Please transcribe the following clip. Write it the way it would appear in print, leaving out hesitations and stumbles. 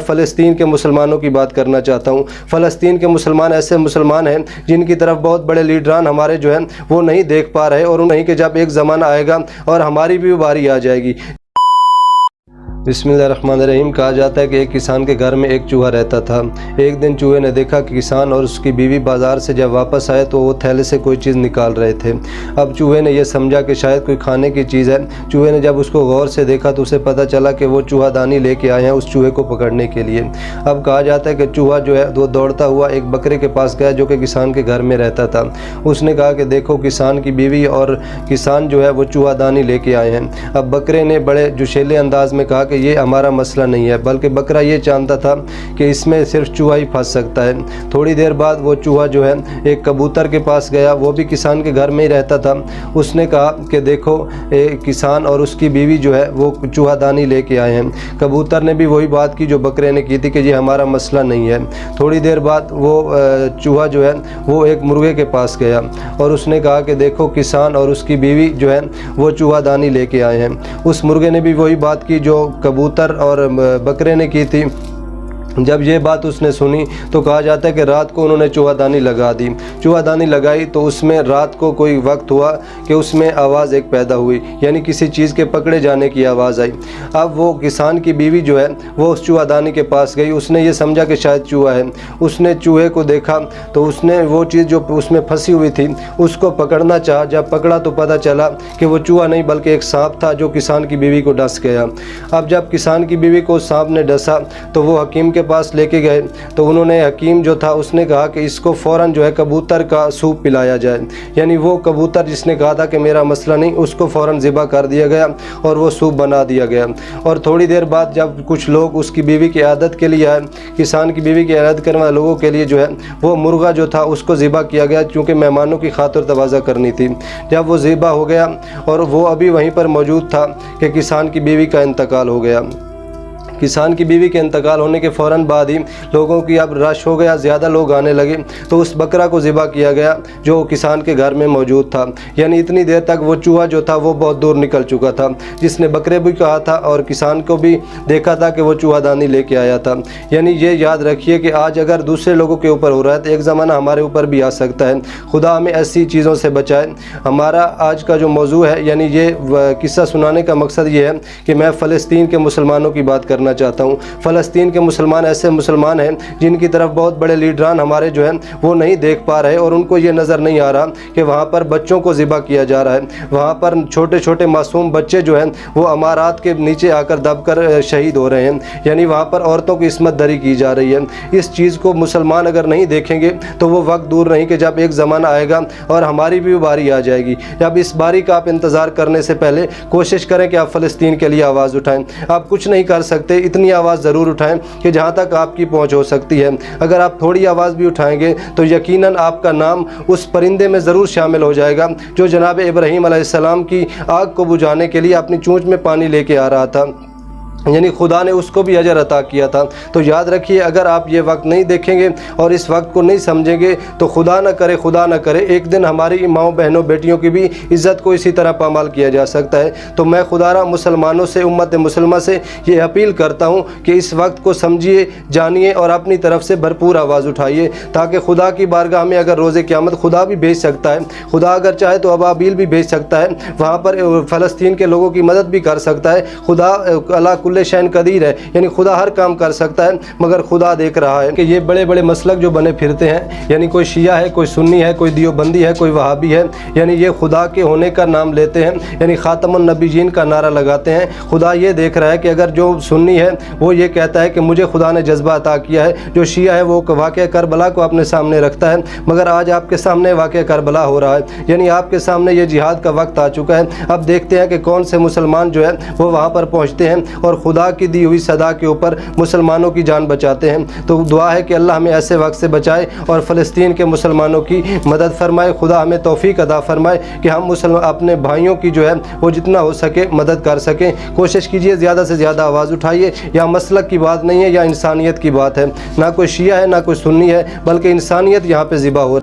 फ़लस्तीन के मुसलमानों की बात करना चाहता हूँ। फ़लस्तीन के मुसलमान ऐसे मुसलमान हैं जिनकी तरफ बहुत बड़े लीडरान हमारे जो हैं वो नहीं देख पा रहे, और उन्हीं के जब एक ज़माना आएगा और हमारी भी बारी आ जाएगी। बिस्मिल्लाहिर्रहमानिर्रहीम। कहा जाता है कि एक किसान के घर में एक चूहा रहता था। एक दिन चूहे ने देखा कि किसान और उसकी बीवी बाज़ार से जब वापस आए तो वो थैले से कोई चीज़ निकाल रहे थे। अब चूहे ने यह समझा कि शायद कोई खाने की चीज़ है। चूहे ने जब उसको गौर से देखा तो उसे पता चला कि वो चूहादानी लेके आए हैं उस चूहे को पकड़ने के लिए। अब कहा जाता है कि चूहा जो है वो दौड़ता हुआ एक बकरे के पास गया जो कि किसान के घर में रहता था। उसने कहा कि देखो, किसान की बीवी और किसान जो है वो चूहादानी लेके आए हैं। अब बकरे ने बड़े जोशीले अंदाज में कहा कि ये हमारा मसला नहीं है, बल्कि बकरा ये जानता था कि इसमें सिर्फ चूहा ही फंस सकता है। थोड़ी देर बाद वो चूहा जो है एक कबूतर के पास गया, वो भी किसान के घर में ही रहता था। उसने कहा कि देखो, किसान और उसकी बीवी जो है वो चूहादानी लेके आए हैं। कबूतर ने भी वही बात की जो बकरे ने की थी कि ये हमारा मसला नहीं है। थोड़ी देर बाद वो चूहा जो है वो एक मुर्गे के पास गया और उसने कहा कि देखो, किसान और उसकी बीवी जो है वो चूहादानी लेके आए हैं। उस मुर्गे ने भी वही बात की जो कबूतर और बकरे ने की थी। जब ये बात उसने सुनी तो कहा जाता है कि रात को उन्होंने चूहादानी लगा दी। चूहादानी लगाई तो उसमें रात को कोई वक्त हुआ कि उसमें आवाज़ एक पैदा हुई, यानी किसी चीज़ के पकड़े जाने की आवाज़ आई। अब वो किसान की बीवी जो है वो उस चूहादानी के पास गई। उसने ये समझा कि शायद चूहा है। उसने चूहे को देखा तो उसने वो चीज़ जो उसमें फंसी हुई थी उसको पकड़ना चाहा। जब पकड़ा तो पता चला कि वो चूहा नहीं बल्कि एक सांप था जो किसान की बीवी को डस गया। अब जब किसान की बीवी को सांप ने डसा तो वो हकीम के पास लेके गए तो उन्होंने, हकीम जो था उसने कहा कि इसको फ़ौरन जो है कबूतर का सूप पिलाया जाए। यानी वो कबूतर जिसने कहा था कि मेरा मसला नहीं, उसको फ़ौरन ज़िबा कर दिया गया और वो सूप बना दिया गया। और थोड़ी देर बाद जब कुछ लोग उसकी बीवी की इयादत के लिए आए, किसान की बीवी की इयादत करने वाले लोगों के लिए जो है वो मुर्गा जो था उसको ज़िबा किया गया, क्योंकि मेहमानों की खातिर तवाज़ा करनी थी। जब वो ज़िबा हो गया और वो अभी वहीं पर मौजूद था कि किसान की बीवी का इंतकाल हो गया। किसान की बीवी के इंतकाल होने के फ़ौरन बाद ही लोगों की अब रश हो गया, ज़्यादा लोग आने लगे, तो उस बकरा को ज़िबा किया गया जो किसान के घर में मौजूद था। यानी इतनी देर तक वो चूहा जो था वो बहुत दूर निकल चुका था, जिसने बकरे भी कहा था और किसान को भी देखा था कि वो चूहादानी लेके आया था। यानी ये याद रखिए कि आज अगर दूसरे लोगों के ऊपर हो रहा है तो एक ज़माना हमारे ऊपर भी आ सकता है। खुदा हमें ऐसी चीज़ों से बचाए। हमारा आज का जो मौजू है, यानी ये किस्सा सुनाने का मकसद ये है कि मैं फ़लस्तीन के मुसलमानों की बात करना चाहता हूँ। फ़लस्तीन के मुसलमान ऐसे मुसलमान हैं जिनकी तरफ बहुत बड़े लीडरान हमारे जो हैं वो नहीं देख पा रहे, और उनको ये नज़र नहीं आ रहा कि वहाँ पर बच्चों को ज़िबा किया जा रहा है। वहाँ पर छोटे छोटे मासूम बच्चे जो हैं वो अमारात के नीचे आकर दबकर शहीद हो रहे हैं। यानी वहाँ पर औरतों की इस्मत दरी की जा रही है। इस चीज़ को मुसलमान अगर नहीं देखेंगे तो वो वक्त दूर नहीं कि जब एक ज़माना आएगा और हमारी भी बारी आ जाएगी। जब इस बारी का आप इंतज़ार करने से पहले कोशिश करें कि आप फ़लस्तीन के लिए आवाज़ उठाएं। आप कुछ नहीं कर सकते, इतनी आवाज़ ज़रूर उठाएं कि जहां तक आपकी पहुंच हो सकती है। अगर आप थोड़ी आवाज़ भी उठाएंगे तो यकीनन आपका नाम उस परिंदे में ज़रूर शामिल हो जाएगा जो जनाब इब्राहीम अलैहिस्सलाम की आग को बुझाने के लिए अपनी चोंच में पानी लेके आ रहा था। यानी खुदा ने उसको भी अजर अता किया था। तो याद रखिए, अगर आप ये वक्त नहीं देखेंगे और इस वक्त को नहीं समझेंगे तो खुदा न करे एक दिन हमारी माँओं बहनों बेटियों की भी इज़्ज़त को इसी तरह पामाल किया जा सकता है। तो मैं खुदारा मुसलमानों से, उम्मत मुसलमा से ये अपील करता हूँ कि इस वक्त को समझिए, जानिए और अपनी तरफ से भरपूर आवाज़ उठाइए, ताकि खुदा की बारगाह में अगर रोज़े क़यामत खुदा भी भेज सकता है, खुदा अगर चाहे तो अबाबील भी भेज सकता है, वहाँ पर फ़लस्तीन के लोगों की मदद भी कर सकता है। खुदा अला कुल्ले शैन कदीर है, यानी खुदा हर काम कर सकता है। मगर खुदा देख रहा है कि ये बड़े बड़े मसलक जो बने फिरते हैं, यानी कोई शिया है, कोई सुन्नी है, कोई दियोबंदी है, कोई वहाबी है, यानी ये खुदा के होने का नाम लेते हैं, यानी ख़ातमुन नबीयीन का नारा लगाते हैं। खुदा ये देख रहा है कि अगर जो सुन्नी है वो ये कहता है कि मुझे खुदा ने जज्बा अता किया है, जो शिया है वो वाक़या करबला को अपने सामने रखता है, मगर आज आपके सामने वाक़या करबला हो रहा है। यानी आपके सामने ये जिहाद का वक्त आ चुका है। अब देखते हैं कि कौन से मुसलमान जो है वो वहाँ पर पहुँचते हैं और खुदा की दी हुई सदा के ऊपर मुसलमानों की जान बचाते हैं। तो दुआ है कि अल्लाह हमें ऐसे वक्त से बचाए और फ़लस्तीन के मुसलमानों की मदद फरमाए। खुदा हमें तौफीक अदा फरमाए कि हम अपने भाइयों की जो है वो जितना हो सके मदद कर सकें। कोशिश कीजिए ज़्यादा से ज़्यादा आवाज़ उठाइए। या मसलक की बात नहीं है, या इंसानियत की बात है। ना कोई शिया है, ना कोई सुन्नी है, बल्कि इंसानियत यहाँ पे ज़िबा हो